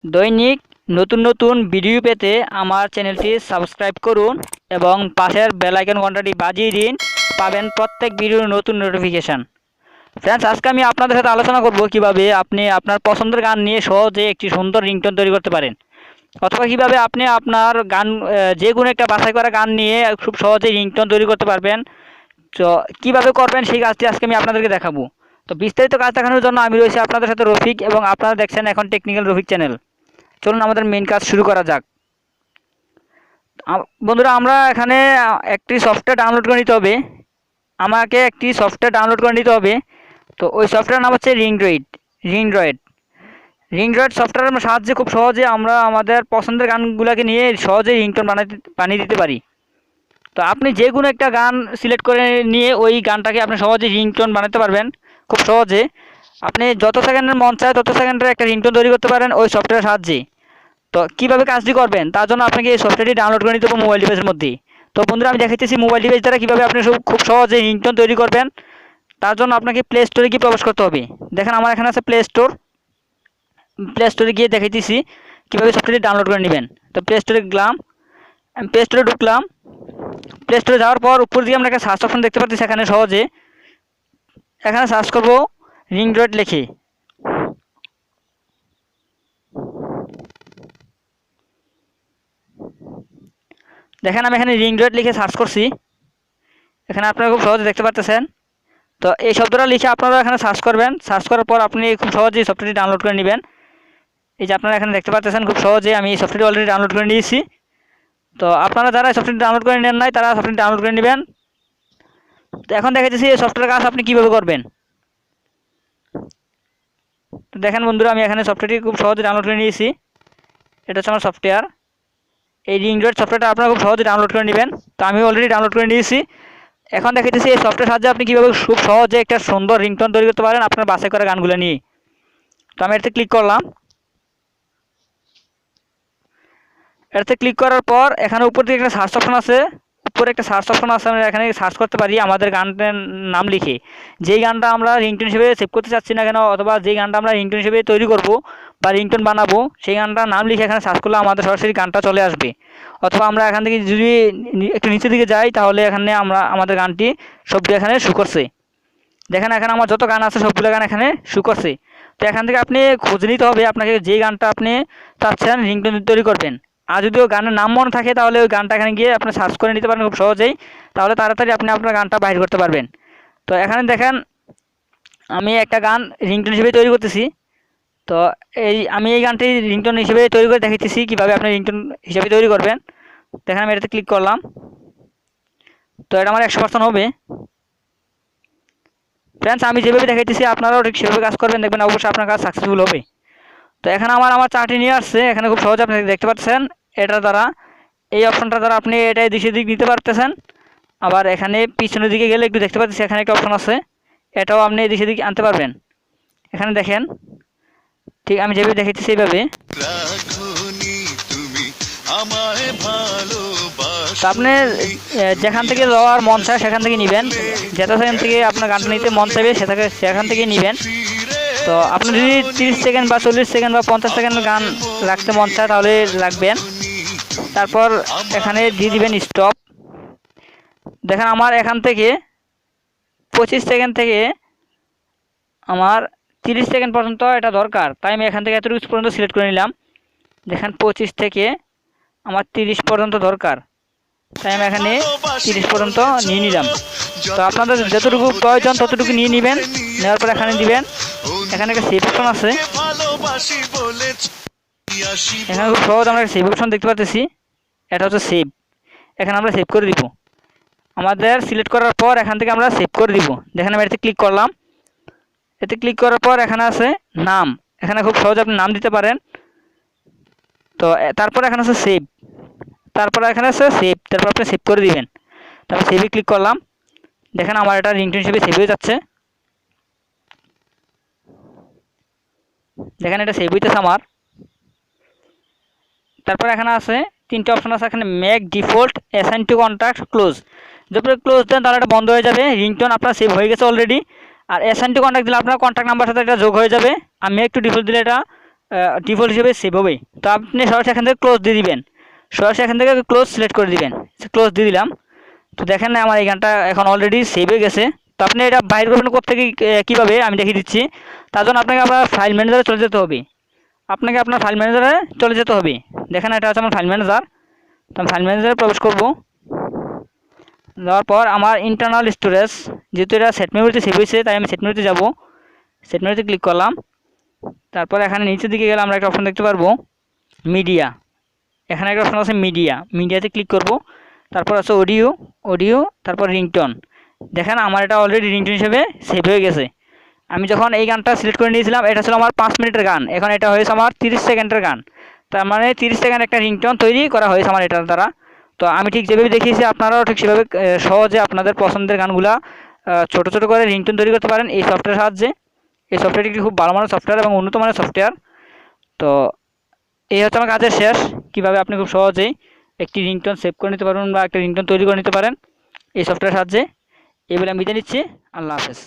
দৈনিক নতুন নতুন ভিডিও পেতে আমার চ্যানেলটি সাবস্ক্রাইব করুন এবং পাশের বেল আইকন ঘন্টাটি বাজিয়ে দিন, পাবেন প্রত্যেক ভিডিওর নতুন নোটিফিকেশান। ফ্রেন্ডস, আজকে আমি আপনাদের সাথে আলোচনা করব কিভাবে আপনি আপনার পছন্দের গান নিয়ে সহজে একটি সুন্দর রিংটোন তৈরি করতে পারেন, অথবা কিভাবে আপনি আপনার গান যে কোনো একটা বাছাই করা গান নিয়ে খুব সহজে রিংটোন তৈরি করতে পারবেন। তো কীভাবে করবেন সেই কাজটি আজকে আমি আপনাদেরকে দেখাবো। তো বিস্তারিত কাজ দেখানোর জন্য আমি রয়েছি আপনাদের সাথে রফিক, এবং আপনারা দেখছেন এখন টেকনিক্যাল রফিক চ্যানেল। চলুন আমাদের মেন কাজ শুরু করা যাক। বন্ধুরা, আমরা এখানে একটি সফটওয়্যার ডাউনলোড করে নিতে হবে। আমাকে একটি সফটওয়্যার ডাউনলোড করে নিতে হবে। তো ওই সফটওয়্যার নাম হচ্ছে রিংড্রয়েড সফটওয়্যারের সাহায্যে খুব সহজে আমরা আমাদের পছন্দের গানগুলোকে নিয়ে সহজেই রিংটোন বানিয়ে দিতে পারি। তো আপনি যে কোনো একটা গান সিলেক্ট করে নিয়ে ওই গানটাকে আপনি সহজে রিংটোন বানাতে পারবেন খুব সহজে। আপনি যত সেকেন্ডের মন চায় তত সেকেন্ডের একটা রিংটোন তৈরি করতে পারেন ওই সফটওয়্যারের সাহায্যে। তো কীভাবে কাজটি করবেন তার জন্য আপনাকে এই সফটওয়্যারটি ডাউনলোড করে নিতে হবে মোবাইল ডিভাইসের মধ্যে। তো বন্ধুরা, আমি দেখাচ্ছি মোবাইল ডিভাইস দ্বারা কীভাবে আপনি খুব সহজে রিংটোন তৈরি করবেন। তার জন্য আপনাকে প্লে স্টোরে গিয়ে প্রবেশ করতে হবে। দেখেন আমার এখানে আছে প্লে স্টোরে গিয়ে দেখাইতেছি কীভাবে সফটওয়্যারটি ডাউনলোড করে নেবেন। তো প্লে স্টোরে গেলাম, আমি প্লে স্টোরে ঢুকলাম। প্লে স্টোরে যাওয়ার পর উপর দিকে আমরা একটা সার্চ অপশন দেখতে পাচ্ছি, সেখানে সহজে এখানে সার্চ করব রিংড্রয়েড লিখে। দেখেন আমি এখানে রিংড্রয়েড লিখে সার্চ করছি, এখানে আপনারা খুব সহজে দেখতে পাচ্ছেন। তো এই শব্দটা লিখে আপনারা এখানে সার্চ করবেন। সার্চ করার পর আপনি খুব সহজেই সফটওয়্যারটি ডাউনলোড করে নেবেন। এই যে আপনারা এখানে দেখতে পাচ্ছেন খুব সহজে আমি এই সফটওয়্যারটি অলরেডি ডাউনলোড করে নিয়েছি। তো আপনারা যারা এই সফটওয়্যারটি ডাউনলোড করে নেন নাই তারা সফটওয়্যারটি ডাউনলোড করে নেবেন। তো এখন দেখাচ্ছি এই সফটওয়্যার কাজ আপনি কীভাবে করবেন। তো দেখেন বন্ধুরা, আমি এখানে সফটওয়্যারটি খুব সহজে ডাউনলোড করে নিয়েছি। এটা হচ্ছে আমার সফটওয়্যার। এই রিংড্রয়েড সফটওয়্যারটা আপনারা খুব সহজে ডাউনলোড করে নেবেন। তো আমি অলরেডি ডাউনলোড করে নিয়েছি। এখন দেখাচ্ছি এই সফটওয়্যার সাহায্যে আপনি কীভাবে খুব সহজে একটা সুন্দর রিংটোন তৈরি করতে পারেন আপনার বাছাই করা গানগুলো নিয়ে। তো আমি এটাতে ক্লিক করলাম। এটাতে ক্লিক করার পর এখানে উপর দিকে একটা সার্চ অপশন আছে, উপরে একটা সার্চ অপশন আছে, আমরা এখানে সার্চ করতে পারি আমাদের গানটার নাম লিখে। যেই গানটা আমরা রিংটোন হিসেবে সেভ করতে চাচ্ছি না কেন, অথবা যেই গানটা আমরা রিংটোন হিসেবে তৈরি করব বা রিংটোন বানাবো, সেই গানটার নাম লিখে এখানে সার্চ করলে আমাদের সরাসরি গানটা চলে আসবে। অথবা আমরা এখান থেকে যদি একটু নিচের দিকে যাই তাহলে এখানে আমরা আমাদের গানটি সবটি এখানে শো করছে। দেখেন এখানে আমার যত গান আছে সবগুলো গান এখানে শো করছে। তো এখান থেকে আপনি খুঁজে নিতে হবে আপনাকে যে গানটা আপনি চাচ্ছেন রিংটোন তৈরি করবেন। আর যদিও গানের নাম মনে থাকে তাহলে ওই গানটা এখানে গিয়ে আপনি সার্চ করে নিতে পারেন খুব সহজেই, তাহলে তাড়াতাড়ি আপনি আপনার গানটা বাইর করতে পারবেন। তো এখানে দেখেন আমি একটা গান রিংটোন হিসেবে তৈরি করতেছি। তো আমি এই গানটি রিংটোন হিসেবে তৈরি করে দেখাচ্ছি কীভাবে আপনি রিংটোন হিসেবে তৈরি করবেন। দেখেন আমি এটাতে ক্লিক করলাম। তো এটা আমার 100% হবে। ফ্রেন্ডস, আমি যেভাবে দেখাইতেছি আপনারাও ঠিক সেভাবে কাজ করবেন, দেখবেন অবশ্যই আপনার কাজ সাকসেসফুল হবে। তো এখানে আমার চার্টটি নিয়ে আসছে, এখানে খুব সহজে আপনি দেখতে পাচ্ছেন। এটার দ্বারা এই অপশনটার দ্বারা আপনি এটাই দিকে দিক নিতে পারতেছেন। আবার এখানে পিছনের দিকে গেলে একটু দেখতে পাচ্ছি এখানে একটা অপশন আছে, এটাও আপনি দিকে দিক আনতে পারবেন। এখানে দেখেন ঠিক আমি যেভাবে দেখাইতেছি এইভাবে। তো আপনি যেখান থেকে যাওয়ার মন চায় সেখান থেকে নেবেন, যেটা সেখান থেকে আপনার গানটা নিতে মন চাইবে সেখান থেকে নেবেন। তো আপনি যদি 30 সেকেন্ড বা 40 সেকেন্ড বা 50 সেকেন্ডের গান রাখতে মন চায় তাহলে রাখবেন। তারপর এখানে দিয়ে দিবেন স্টপ। দেখেন আমার এখান থেকে 25 সেকেন্ড থেকে আমার 30 সেকেন্ড পর্যন্ত এটা দরকার, তাই আমি এখান থেকে এতটুকু পর্যন্ত সিলেক্ট করে নিলাম। দেখেন 25 থেকে আমার 30 পর্যন্ত দরকার, তাই আমি এখানে 30 পর্যন্ত নিয়ে নিলাম। তো আপনাদের যতটুকু প্রয়োজন ততটুকু নিয়ে নেবেন। নেওয়ার পর এখানে দিবেন, এখানে একটা সেভ অপশন আছে, এখানে খুব সহজ আমরা সেভ অপশন দেখতে পাচ্ছি, এটা হচ্ছে সেভ। এখানে আমরা সেভ করে দিব। আমাদের সিলেক্ট করার পর এখান থেকে আমরা সেভ করে দিব। দেখেন আমি এতে ক্লিক করলাম। এতে ক্লিক করার পর এখানে আছে নাম, এখানে খুব সহজ আপনি নাম দিতে পারেন। তো তারপর এখানে আছে সেভ, তারপর এখানে আছে সেভ, তারপর আপনি সেভ করে দিবেন। তারপর সেভে ক্লিক করলাম। দেখেন আমার এটা রিংটোন হিসেবে সেভ হয়ে যাচ্ছে। দেখেন এটা সেভ হইতেছে আমার। তারপর এখানে আছে 3টে অপশন আছে, এখানে make default, assign to contact, close. যখন ক্লোজ দেন তাহলে এটা বন্ধ হয়ে যাবে, রিংটোন আপনার সেভ হয়ে গেছে অলরেডি। আর অ্যাসাইন টু কন্ট্যাক্ট দিলে আপনার কন্ট্যাক্ট নাম্বার সাথে এটা যোগ হয়ে যাবে। আর মেক টু ডিফল্ট দিলে এটা ডিফল্ট হিসেবে সেভ হবে। তো আপনি সরাসরি এখান থেকে ক্লোজ দিয়ে দিবেন, সরাসরি এখান থেকে ক্লোজ সিলেক্ট করে দিবেন। ক্লোজ দিয়ে দিলাম। তো দেখেন না আমার এই গানটা এখন অলরেডি সেভ হয়ে গেছে। তো আপনি এটা বাইর করবেন কোত্থেকে, কীভাবে আমি দেখিয়ে দিচ্ছি। তার জন্য আপনাকে আপনার ফাইল ম্যানেজারে চলে যেতে হবে, আপনাকে আপনার ফাইল ম্যানেজারে চলে যেতে হবে। দেখেন এটা হচ্ছে আমার ফাইল ম্যানেজার। তো আমি ফাইল ম্যানেজারে প্রবেশ করব। যাওয়ার পর আমার ইন্টারনাল স্টোরেজ, যেহেতু এটা সেট মেমোরিতে সেভ হয়েছে তাই আমি সেট মেমোরিতে যাব। সেট মেমোরিতে ক্লিক করলাম। তারপর এখানে নিচের দিকে গেলে আমরা একটা অপশন দেখতে পারবো মিডিয়া। এখানে একটা অপশন আছে মিডিয়া, মিডিয়াতে ক্লিক করব। তারপর আছে অডিও, অডিও, তারপর রিংটোন। দেখেন আমার এটা অলরেডি রিংটোন হিসেবে সেভ হয়ে গেছে। আমি যখন এই গানটা সিলেক্ট করে নিয়েছিলাম এটা ছিল আমার 5 মিনিটের গান, এখন এটা হয়েছে আমার 30 সেকেন্ডের গান। তার মানে 30 সেকেন্ড একটা রিংটোন তৈরি করা হয়েছে আমার এটার দ্বারা। তো আমি ঠিক যেভাবে দেখিয়েছি আপনারাও ঠিক সেভাবে সহজে আপনাদের পছন্দের গানগুলা ছোটো ছোটো করে রিংটোন তৈরি করতে পারেন এই সফটওয়্যারের সাহায্যে। এই সফটওয়্যারটি একটি খুব ভালো মানের সফটওয়্যার এবং উন্নত মানের সফটওয়্যার। তো এই হচ্ছে আমার কাজের শেষ, কীভাবে আপনি খুব সহজেই একটি রিংটোন সেভ করে নিতে পারবেন বা একটা রিংটোন তৈরি করে নিতে পারেন এই সফটওয়্যারের সাহায্যে। এই বলে আমি বিদায় নিচ্ছি। আল্লাহ হাফেজ।